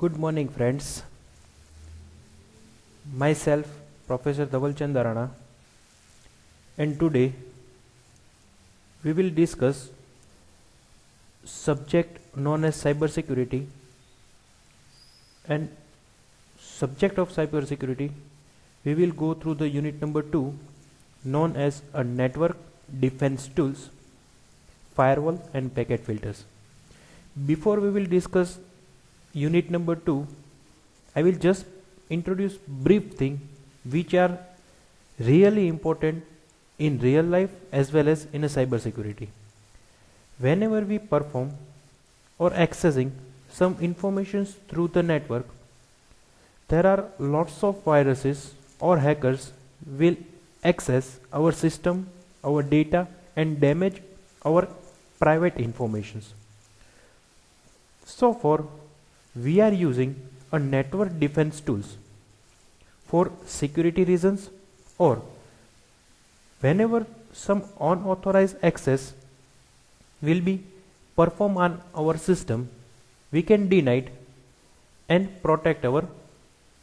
Good morning, friends. Myself, Professor Dhaval Chandarana, and today we will discuss subject known as cybersecurity. And subject of cybersecurity, we will go through the unit number 2, known as a network defense tools, firewall and packet filters. Before we will discuss unit number 2, I will just introduce brief thing which are really important in real life as well as in a cybersecurity. Whenever we perform or accessing some informations through the network, there are lots of viruses or hackers will access our system, our data, and damage our private informations. So for we are using a network defense tools for security reasons, or whenever some unauthorized access will be performed on our system, we can deny it and protect our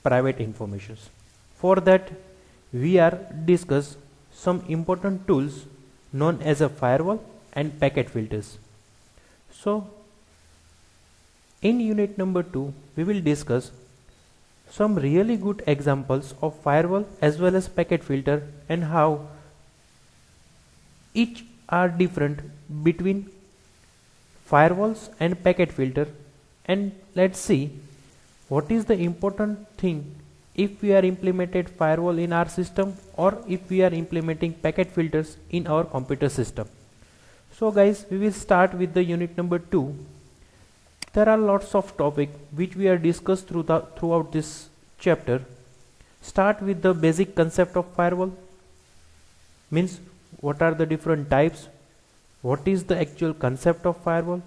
private informations. For that, we are discuss some important tools known as a firewall and packet filters. So in unit number 2, we will discuss some really good examples of firewall as well as packet filter and how each are different between firewalls and packet filter, and let's see what is the important thing if we are implemented firewall in our system or if we are implementing packet filters in our computer system. So guys, we will start with the unit number 2. There are lots of topic which we are discussed throughout this chapter. Start with the basic concept of firewall, means what are the different types, what is the actual concept of firewall,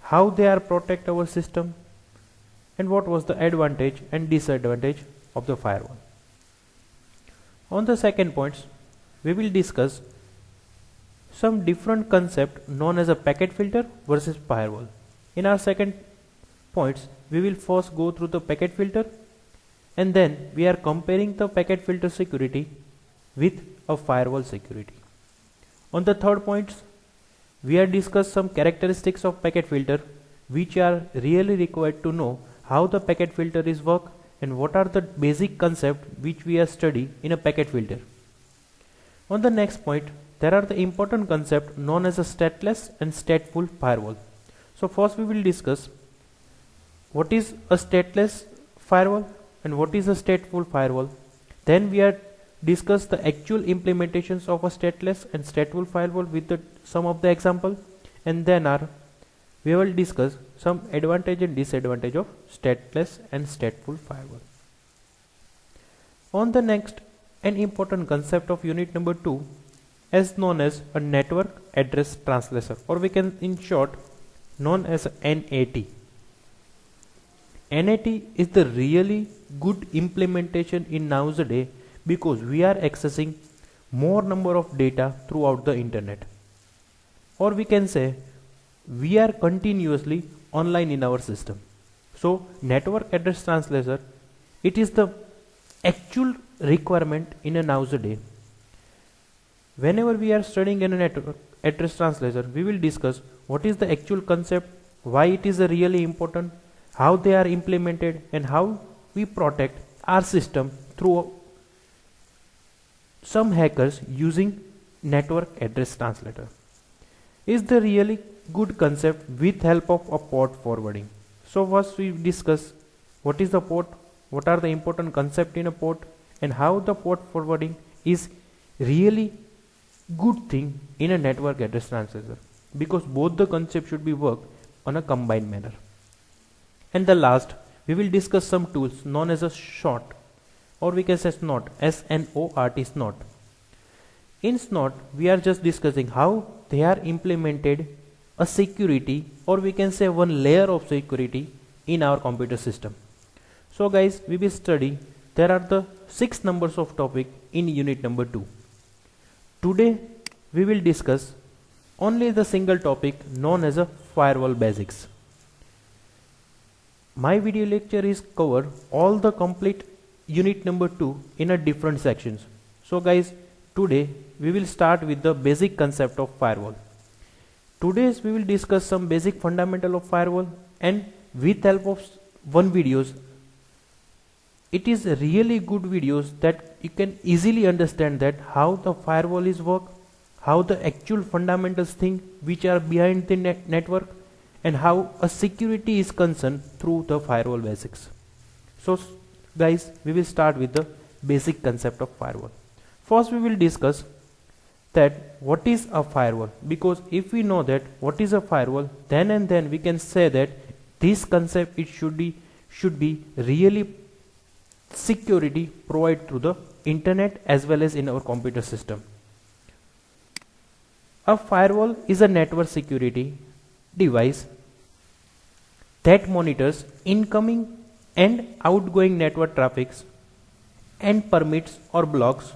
how they are protect our system, and what was the advantage and disadvantage of the firewall. On the second points, we will discuss some different concept known as a packet filter versus firewall. In our second points, we will first go through the packet filter, and then we are comparing the packet filter security with a firewall security. On the third points, we are discuss some characteristics of packet filter which are really required to know how the packet filter is work and what are the basic concept which we are study in a packet filter. On the next point, there are the important concept known as a stateless and stateful firewall. So first we will discuss what is a stateless firewall and what is a stateful firewall. Then we are discuss the actual implementations of a stateless and stateful firewall with some of the example, and then we will discuss some advantage and disadvantage of stateless and stateful firewall. On the next, an important concept of unit number 2 is known as a network address translator, or we can in short known as NAT. NAT is the really good implementation in nowadays because we are accessing more number of data throughout the internet, or we can say we are continuously online in our system. So network address translator, it is the actual requirement in a nowadays. Whenever we are studying in a network address translator, we will discuss what is the actual concept, why it is a really important, how they are implemented, and how we protect our system through some hackers using network address translator. Is the really good concept with help of a port forwarding. So first we discuss what is the port, what are the important concept in a port, and how the port forwarding is really good thing in a network address translator, because both the concept should be worked on a combined manner. And the last, we will discuss some tools known as a SNOT, or we can say SNOT, S-N-O-R-T, SNOT. In SNOT, we are just discussing how they are implemented a security, or we can say one layer of security in our computer system. So guys, we will study, there are the 6 numbers of topic in unit number 2. Today, we will discuss only the single topic known as a firewall basics. my video lecture is cover all the complete unit number 2 in a different sections. So guys, today we will start with the basic concept of firewall. Today we will discuss some basic fundamental of firewall, and with help of one videos, it is really good videos that you can easily understand that how the firewall is work, how the actual fundamentals thing which are behind the network, and how a security is concerned through the firewall basics. So guys, we will start with the basic concept of firewall. First we will discuss that what is a firewall, because if we know that what is a firewall, then and then we can say that this concept it should be really security provided through the internet as well as in our computer system. A firewall is a network security device that monitors incoming and outgoing network traffics and permits or blocks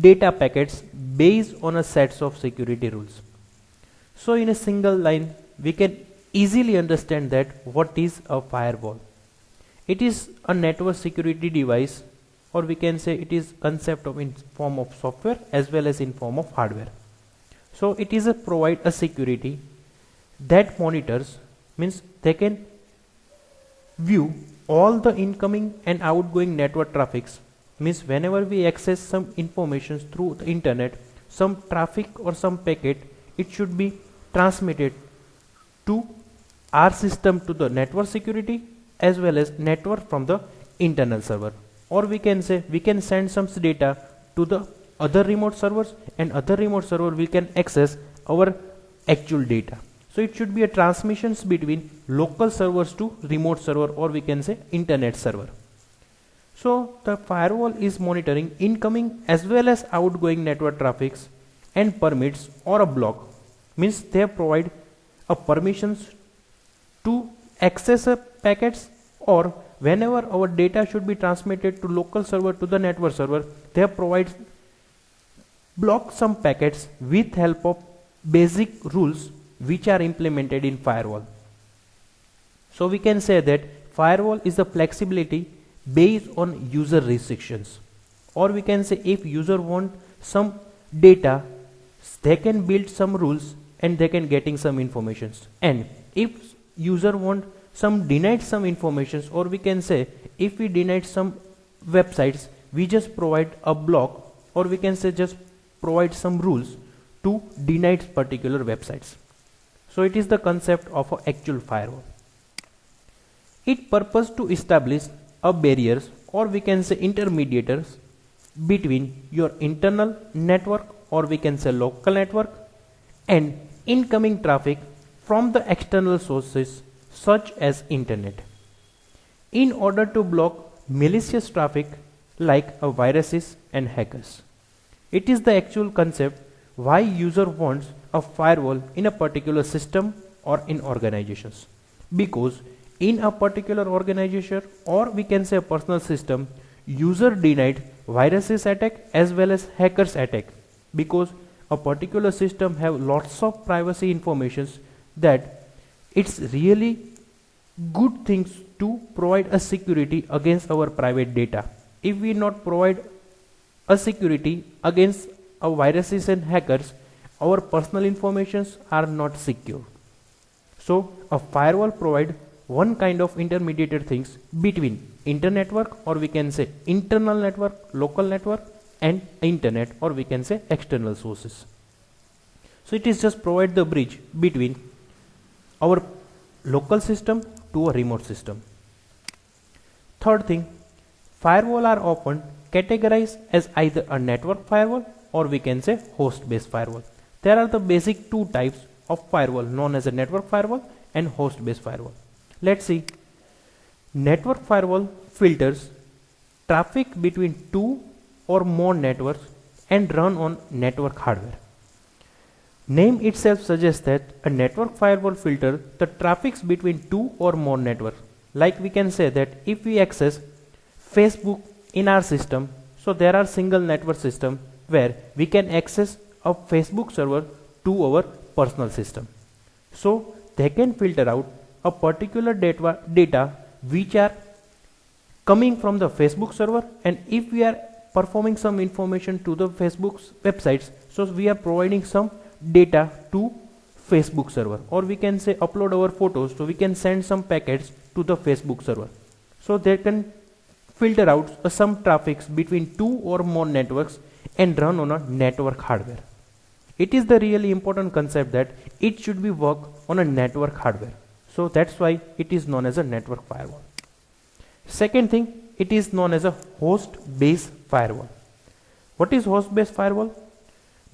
data packets based on a set of security rules. So in a single line we can easily understand that what is a firewall. It is a network security device, or we can say it is concept of in form of software as well as in form of hardware. So it is a provide a security that monitors, means they can view all the incoming and outgoing network traffics, means whenever we access some information through the internet, some traffic or some packet, it should be transmitted to our system, to the network security as well as network from the internal server, or we can say we can send some data to the other remote servers, and other remote server we can access our actual data. So it should be a transmissions between local servers to remote server, or we can say internet server. So the firewall is monitoring incoming as well as outgoing network traffics and permits or a block, means they provide a permissions to access a packets, or whenever our data should be transmitted to local server to the network server, they provide block some packets with help of basic rules which are implemented in firewall. So we can say that firewall is the flexibility based on user restrictions, or we can say if user want some data, they can build some rules and they can getting some informations, and if user want some denied some informations, or we can say if we denied some websites, we just provide a block, or we can say just provide some rules to deny particular websites. So it is the concept of an actual firewall. It purpose to establish a barriers, or we can say intermediators between your internal network, or we can say local network, and incoming traffic from the external sources such as internet, in order to block malicious traffic like viruses and hackers. It is the actual concept why user wants a firewall in a particular system or in organizations, because in a particular organization, or we can say a personal system, user denied viruses attack as well as hackers attack, because a particular system have lots of privacy informations that it's really good things to provide a security against our private data. If we not provide a security against viruses and hackers, our personal informations are not secure. So a firewall provide one kind of intermediate things between internetwork, or we can say internal network, local network, and internet, or we can say external sources. So it is just provide the bridge between our local system to a remote system. Third thing, firewall are often categorized as either a network firewall, or we can say host based firewall. There are the basic two types of firewall known as a network firewall and host based firewall. Let's see. Network firewall filters traffic between two or more networks and run on network hardware. Name itself suggests that a network firewall filters the traffics between two or more networks. Like we can say that if we access Facebook in our system, so there are single network system where we can access a Facebook server to our personal system. So they can filter out a particular data which are coming from the Facebook server, and if we are performing some information to the Facebook's websites, so we are providing some data to Facebook server, or we can say upload our photos, so we can send some packets to the Facebook server, so they can filter out some traffics between two or more networks and run on a network hardware. It is the really important concept that it should be work on a network hardware, so that's why it is known as a network firewall. Second thing, it is known as a host-based firewall. What is host-based firewall?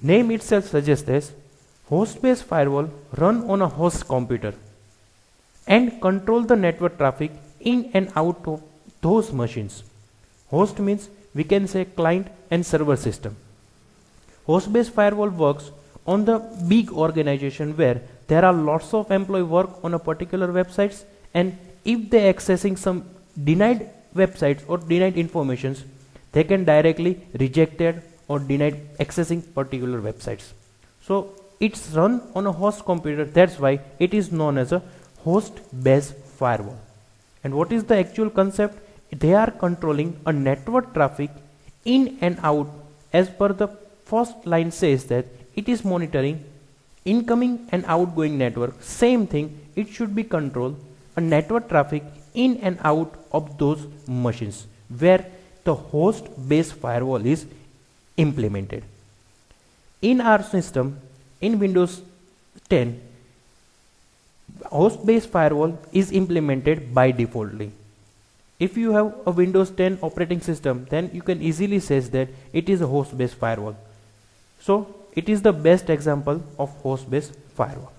Name itself suggests this. Host-based firewall run on a host computer and control the network traffic in and out of those machines. Host means we can say client and server system. Host-based firewall works on the big organization where there are lots of employee work on a particular websites, and if they accessing some denied websites or denied informations, they can directly reject it or deny accessing particular websites. So it's run on a host computer, that's why it is known as a host-based firewall. And what is the actual concept? They are controlling a network traffic in and out. As per the first line says that it is monitoring incoming and outgoing network. Same thing, it should be control a network traffic in and out of those machines where the host-based firewall is implemented. In our system, in Windows 10, host-based firewall is implemented by defaultly. If you have a Windows 10 operating system, then you can easily say that it is a host-based firewall. So it is the best example of host-based firewall.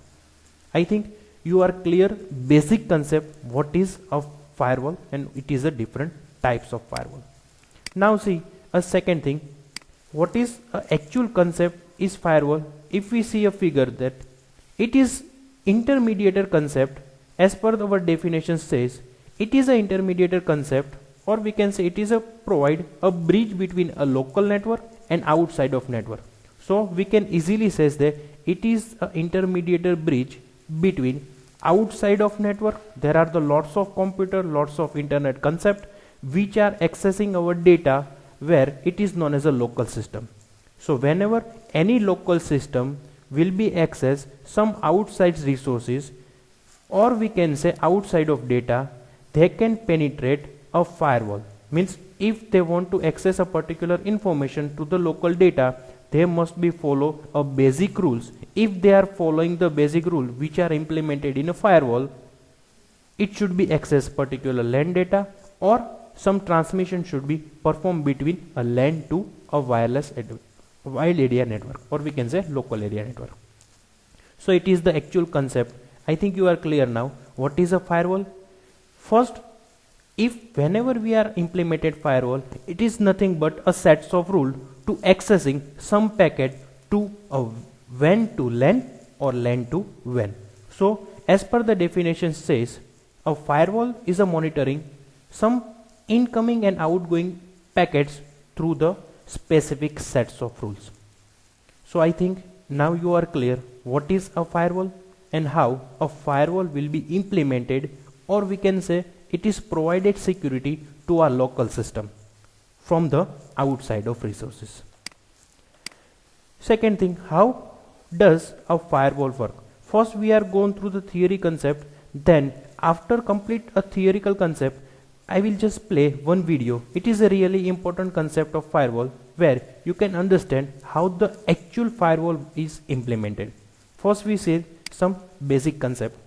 I think you are clear basic concept what is a firewall, and it is a different types of firewall. Now see a second thing, what is a actual concept is firewall. If we see a figure that it is intermediator concept, as per our definition says it is a intermediator concept, or we can say it is a provide a bridge between a local network and outside of network. So we can easily say that it is a intermediator bridge between outside of network. There are the lots of computer, lots of internet concept which are accessing our data, where it is known as a local system. So whenever any local system will be access some outside resources, or we can say outside of data, they can penetrate a firewall. Means if they want to access a particular information to the local data, they must be follow a basic rules. If they are following the basic rule which are implemented in a firewall, it should be access particular LAN data, or some transmission should be performed between a LAN to a wireless wide area network, or we can say local area network. So it is the actual concept. I think you are clear now what is a firewall. First, if whenever we are implemented firewall, it is nothing but a sets of rule to accessing some packet to a WAN to LAN or LAN to WAN. So as per the definition says, a firewall is a monitoring some incoming and outgoing packets through the specific sets of rules. So I think now you are clear what is a firewall and how a firewall will be implemented, or we can say it is provided security to our local system from the outside of resources. Second thing, how does a firewall work? First we are going through the theory concept, then after complete a theoretical concept, I will just play one video. It is a really important concept of firewall where you can understand how the actual firewall is implemented. First we say some basic concept.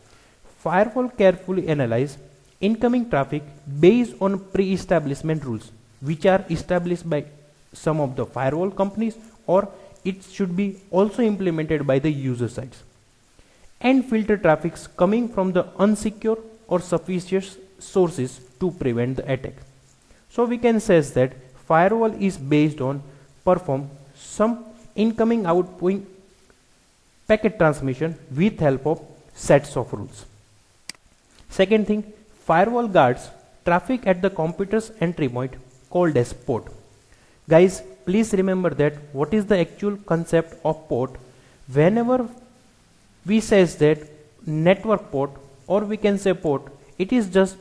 Firewall carefully analyze incoming traffic based on pre-establishment rules which are established by some of the firewall companies, or it should be also implemented by the user sides, and filter traffics coming from the unsecure or suspicious sources to prevent the attack. So we can say that firewall is based on perform some incoming outgoing packet transmission with help of sets of rules. Second thing, firewall guards traffic at the computer's entry point called as port. Guys, please remember that what is the actual concept of port. Whenever we says that network port, or we can say port, it is just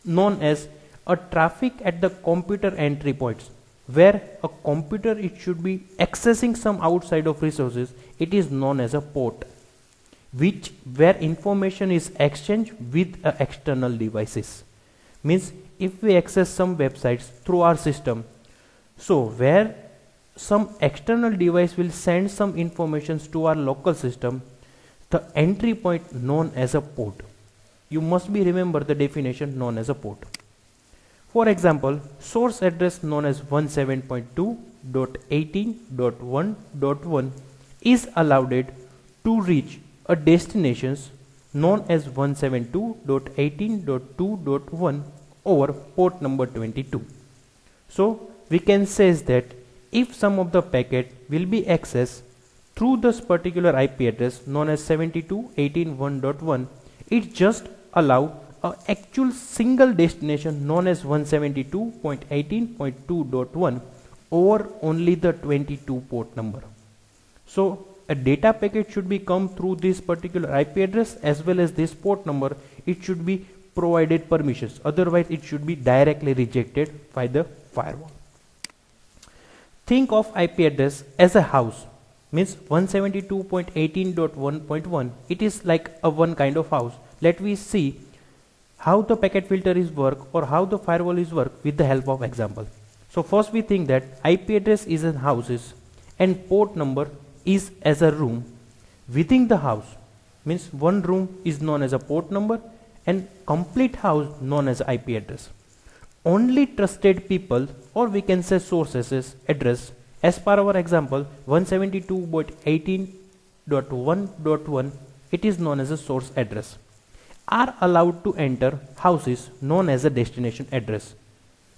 known as a traffic at the computer entry points, where a computer it should be accessing some outside of resources. It is known as a port, which where information is exchanged with external devices. Means if we access some websites through our system, so where some external device will send some informations to our local system, the entry point known as a port. You must be remember the definition known as a port. For example, source address known as 172.18.1.1 is allowed to reach a destinations known as 172.18.2.1 over port number 22. So we can say that if some of the packet will be accessed through this particular IP address known as 72.18.1.1, it just allow a actual single destination known as 172.18.2.1 over only the 22 port number. So a data packet should be come through this particular IP address as well as this port number. It should be provided permissions, otherwise it should be directly rejected by the firewall. Think of IP address as a house, means 172.18.1.1. it is like a one kind of house. Let me see how the packet filter is work or how the firewall is work with the help of example. So first we think that IP address is in houses and port number is as a room within the house, means one room is known as a port number and complete house known as IP address. Only trusted people, or we can say sources address, as per our example 172.18.1.1, it is known as a source address, are allowed to enter houses known as a destination address.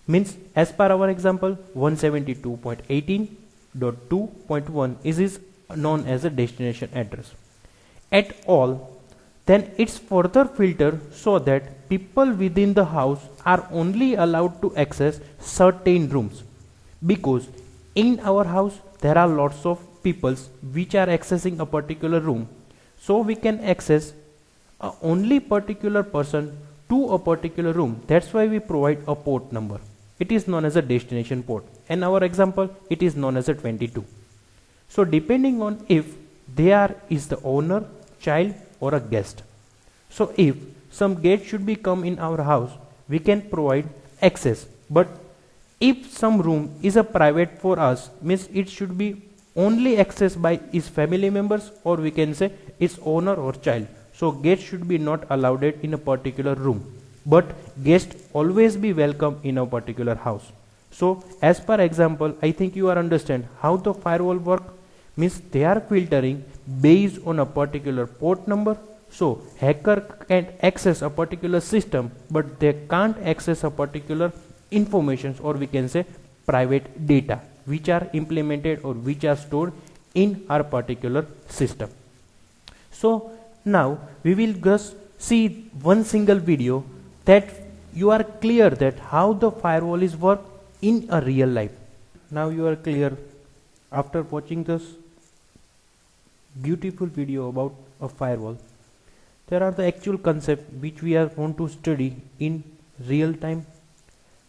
Means as per our example 172.18.2.1 is known as a destination address at all. Then it's further filtered so that people within the house are only allowed to access certain rooms, because in our house there are lots of peoples which are accessing a particular room, so we can access only particular person to a particular room. That's why we provide a port number. It is known as a destination port. In our example, it is known as a 22. So depending on if there is the owner, child or a guest. So if some guest should be come in our house, we can provide access. But if some room is a private for us, means it should be only accessed by his family members, or we can say its owner or child. So guest should be not allowed in a particular room, but guest always be welcome in a particular house. So as per example, I think you are understand how the firewall work. Means they are filtering based on a particular port number. So hacker can access a particular system, but they can't access a particular information, or we can say private data which are implemented or which are stored in our particular system. So now we will just see one single video that you are clear that how the firewall is work in a real life. Now you are clear after watching this beautiful video about a firewall. There are the actual concept which we are want to study in real time,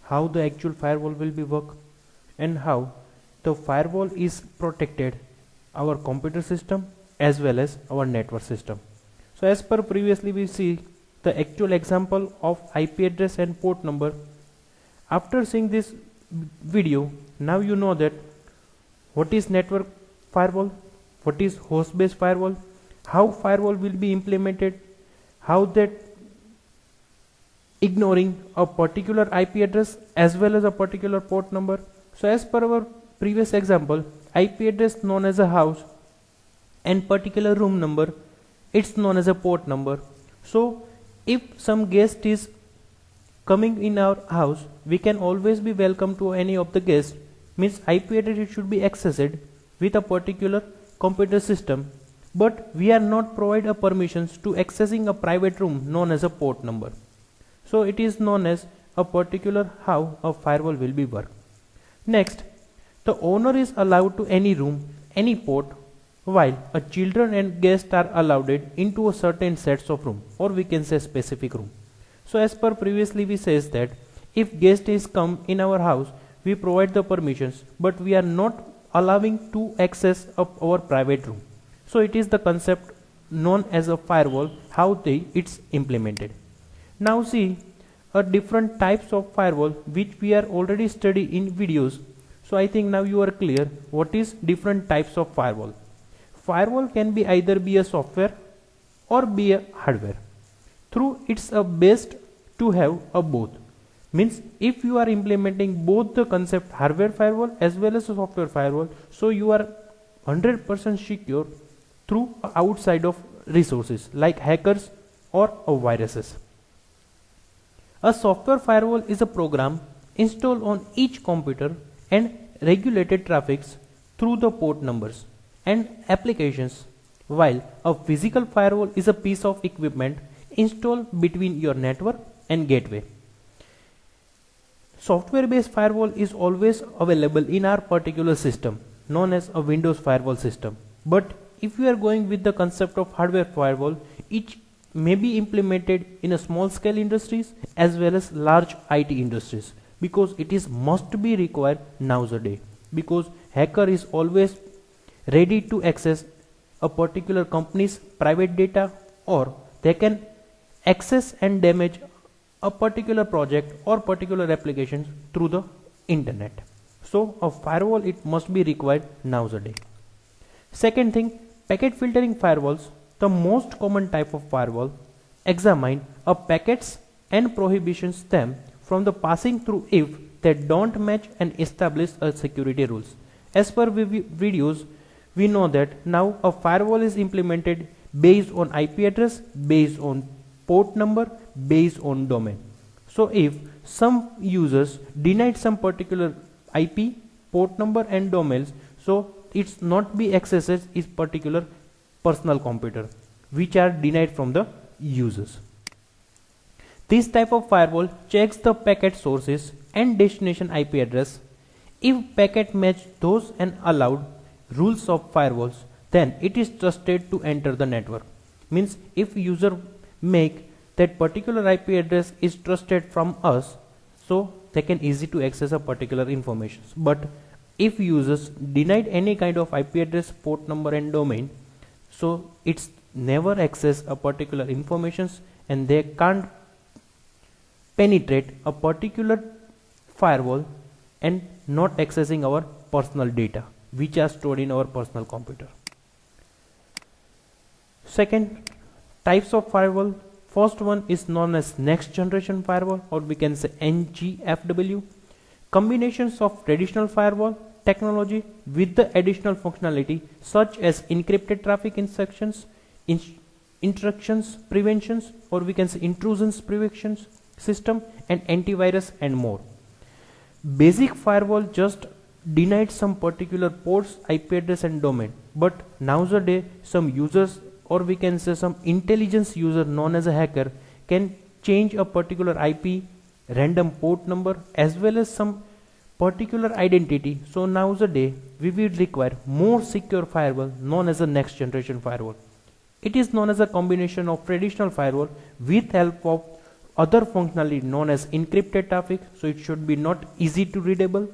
how the actual firewall will be work and how the firewall is protected our computer system as well as our network system. So as per previously we see the actual example of IP address and port number. After seeing this video, now you know that what is network firewall, what is host based firewall, how firewall will be implemented, how that ignoring a particular IP address as well as a particular port number. So as per our previous example, IP address known as a house and particular room number, it's known as a port number. So if some guest is coming in our house, we can always be welcome to any of the guests. Means IP address it should be accessed with a particular computer system, but we are not provide a permissions to accessing a private room known as a port number. So it is known as a particular how a firewall will be work. Next, the owner is allowed to any room, any port, while a children and guests are allowed into a certain sets of room, or we can say specific room. So as per previously we says that if guest is come in our house, we provide the permissions, but we are not allowing to access of our private room. So it is the concept known as a firewall, how it's implemented. Now see a different types of firewall which we are already study in videos. So I think now you are clear what is different types of firewall. Firewall can be either be a software or be a hardware. Through it's a best to have a both. Means if you are implementing both the concept hardware firewall as well as a software firewall, so you are 100% secure through outside of resources like hackers or viruses. A software firewall is a program installed on each computer and regulated traffics through the port numbers and applications, while a physical firewall is a piece of equipment installed between your network and gateway. Software based firewall is always available in our particular system known as a Windows firewall system. But if you are going with the concept of hardware firewall, it may be implemented in a small scale industries as well as large IT industries, because it is must be required nowadays, because hacker is always ready to access a particular company's private data, or they can access and damage a particular project or particular applications through the internet. So a firewall it must be required nowadays. Second thing, packet filtering firewalls, the most common type of firewall, examine a packets and prohibitions them from the passing through if they don't match and establish a security rules. As per videos, we know that now a firewall is implemented based on IP address, based on port number, based on domain. So if some users denied some particular IP, port number and domains, so it's not be accessed is particular personal computer which are denied from the users. This type of firewall checks the packet sources and destination IP address. If packet match those and allowed rules of firewalls, then it is trusted to enter the network. Means if user make that particular IP address is trusted from us, so they can easy to access a particular information. But if users denied any kind of IP address, port number and domain, so it's never access a particular informations and they can't penetrate a particular firewall and not accessing our personal data which are stored in our personal computer. Second types of firewall, first one is known as next generation firewall, or we can say NGFW, combinations of traditional firewall technology with the additional functionality such as encrypted traffic instructions, preventions, or we can say intrusions preventions system, and antivirus and more. Basic firewall just denied some particular ports, IP address and domain, but nowadays some users, or we can say some intelligence user known as a hacker, can change a particular IP, random port number as well as some particular identity. So nowadays we will require more secure firewall known as a next generation firewall. It is known as a combination of traditional firewall with help of other functionality known as encrypted traffic, so it should be not easy to readable,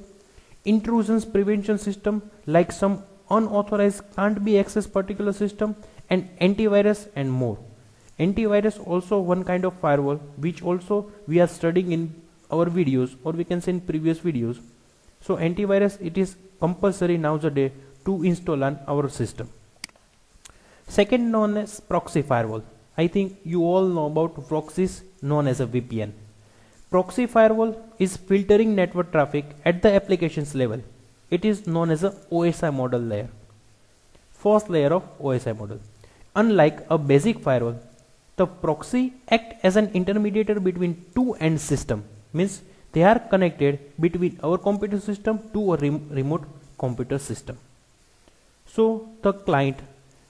intrusions prevention system like some unauthorized can't be accessed particular system, and antivirus and more. Antivirus also one kind of firewall which also we are studying in our videos, or we can say in previous videos. So antivirus it is compulsory nowadays to install on our system. Second known as proxy firewall. I think you all know about proxies known as a VPN. Proxy firewall is filtering network traffic at the applications level. It is known as a OSI model layer. First layer of OSI model. Unlike a basic firewall, the proxy act as an intermediator between two end system. Means they are connected between our computer system to a remote computer system. So the client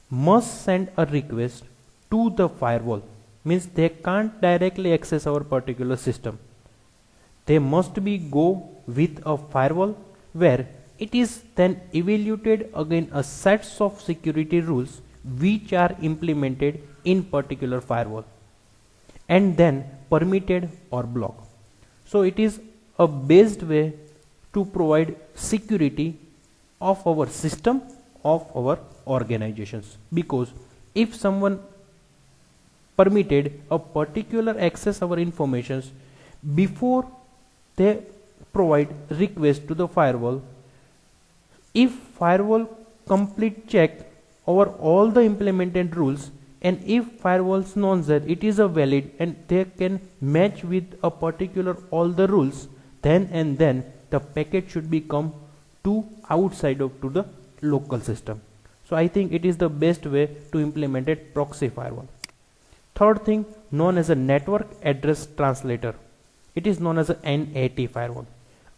must send a request to the firewall. Means they can't directly access our particular system. They must be go with a firewall where it is then evaluated against a sets of security rules which are implemented in particular firewall. and then permitted or block. So it is a best way to provide security of our system, of our organizations, because if someone permitted a particular access our informations before they provide request to the firewall, if firewall complete check over all the implemented rules, and if firewalls knows that it is a valid and they can match with a particular all the rules, then and then the packet should be come to outside of to the local system. So I think it is the best way to implement a proxy firewall. Third thing, known as a network address translator. It is known as a NAT firewall.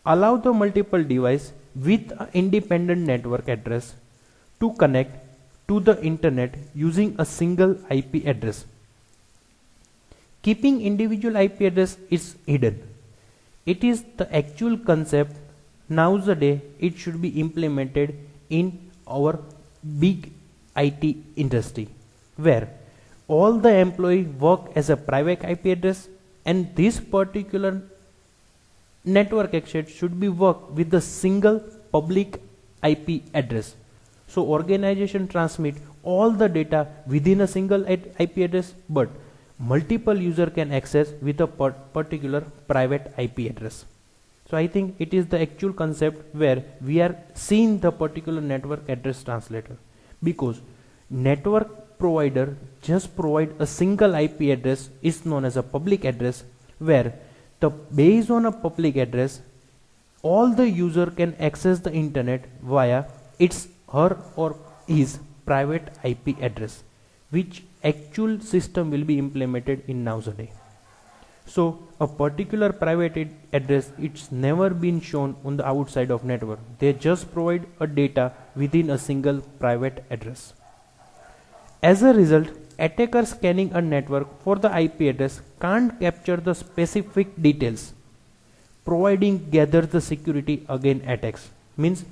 Allow the multiple device with an independent network address to connect to the internet using a single IP address. Keeping individual IP address is hidden. It is the actual concept. Nowadays it should be implemented in our big IT industry, where all the employee work as a private IP address, and this particular network access should be work with the single public IP address. So organization transmit all the data within a single IP address, but multiple user can access with a particular private IP address. So I think it is the actual concept where we are seeing the particular network address translator, because network provider just provide a single IP address is known as a public address, where the based on a public address all the user can access the internet via its her or his private IP address, which actual system will be implemented in nowadays. So a particular private address, it's never been shown on the outside of network. They just provide a data within a single private address. As a result, attacker scanning a network for the IP address can't capture the specific details, providing gather the security against attacks. Means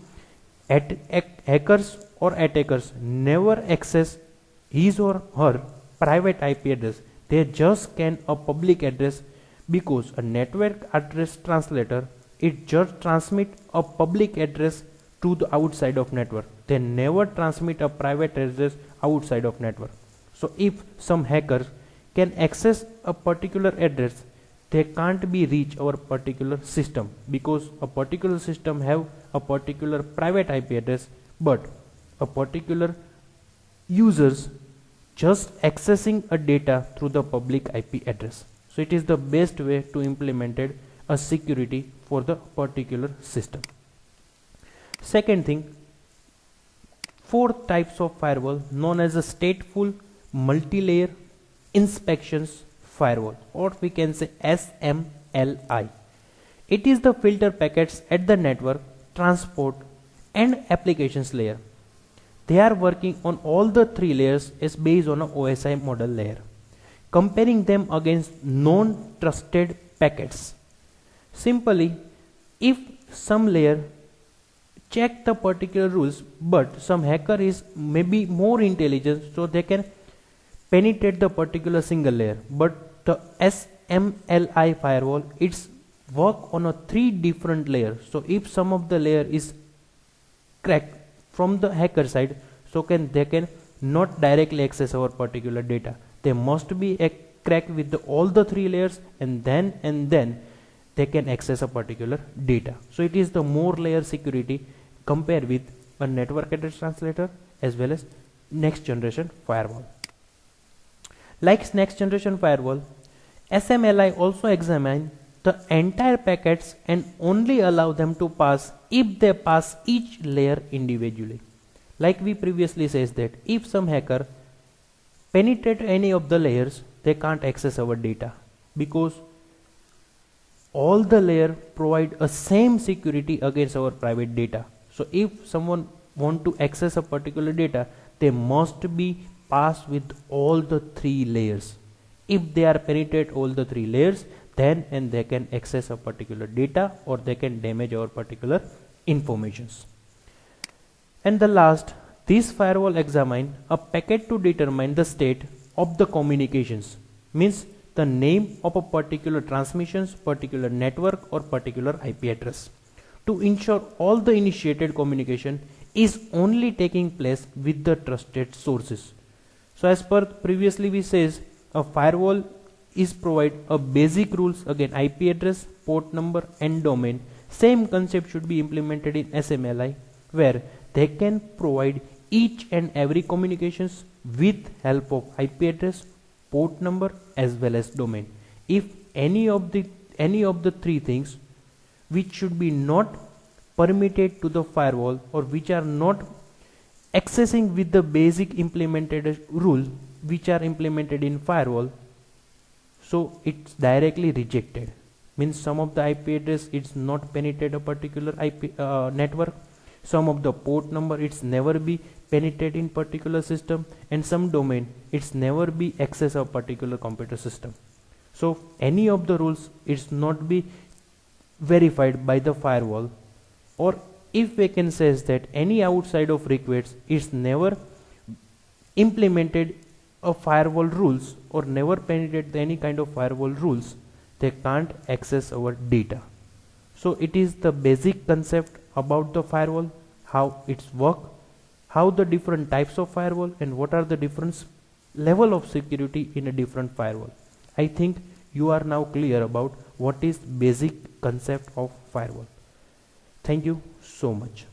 hackers or attackers never access his or her private IP address. They just scan a public address, because a network address translator, it just transmit a public address to the outside of network. They never transmit a private address outside of network. So if some hacker can access a particular address, they can't be reach our particular system, because a particular system have a particular private IP address, but a particular users just accessing a data through the public IP address. So it is the best way to implement a security for the particular system. Second thing, 4 types of firewall known as a stateful multi-layer inspections firewall, or we can say SMLI. It is the filter packets at the network, transport and applications layer. They are working on all the 3 layers is based on a OSI model layer, comparing them against known trusted packets. Simply, if some layer check the particular rules, but some hacker is maybe more intelligent, so they can penetrate the particular single layer. But the SMLI firewall, it's work on a 3 different layers. So if some of the layer is cracked from the hacker side, so they can not directly access our particular data. They must be cracked with all the 3 layers, and then they can access a particular data. So it is the more layer security compared with a network address translator as well as next generation firewall. Like next generation firewall, SMLI also examine the entire packets and only allow them to pass if they pass each layer individually. Like we previously says that if some hacker penetrate any of the layers, they can't access our data, because all the layer provide a same security against our private data. So if someone want to access a particular data, they must be passed with all the 3 layers. If they are penetrate all the 3 layers, then and they can access a particular data, or they can damage our particular informations. And the last, this firewall examine a packet to determine the state of the communications. Means the name of a particular transmissions, particular network or particular IP address to ensure all the initiated communication is only taking place with the trusted sources. So as per previously we says, a firewall is provide a basic rules, again IP address, port number and domain. Same concept should be implemented in SMLI, where they can provide each and every communications with help of IP address, port number as well as domain. If any of the three things which should be not permitted to the firewall or which are not accessing with the basic implemented rule which are implemented in firewall, so it's directly rejected. Means some of the IP address it's not penetrate a particular IP network, some of the port number it's never be penetrate in particular system, and some domain it's never be access a particular computer system. So any of the rules it's not be verified by the firewall, or if we can say that any outside of requests is never implemented a firewall rules or never penetrate any kind of firewall rules, they can't access our data. So it is the basic concept about the firewall, how it's work, how the different types of firewall and what are the different level of security in a different firewall. I think you are now clear about what is basic concept of firewall. Thank you so much.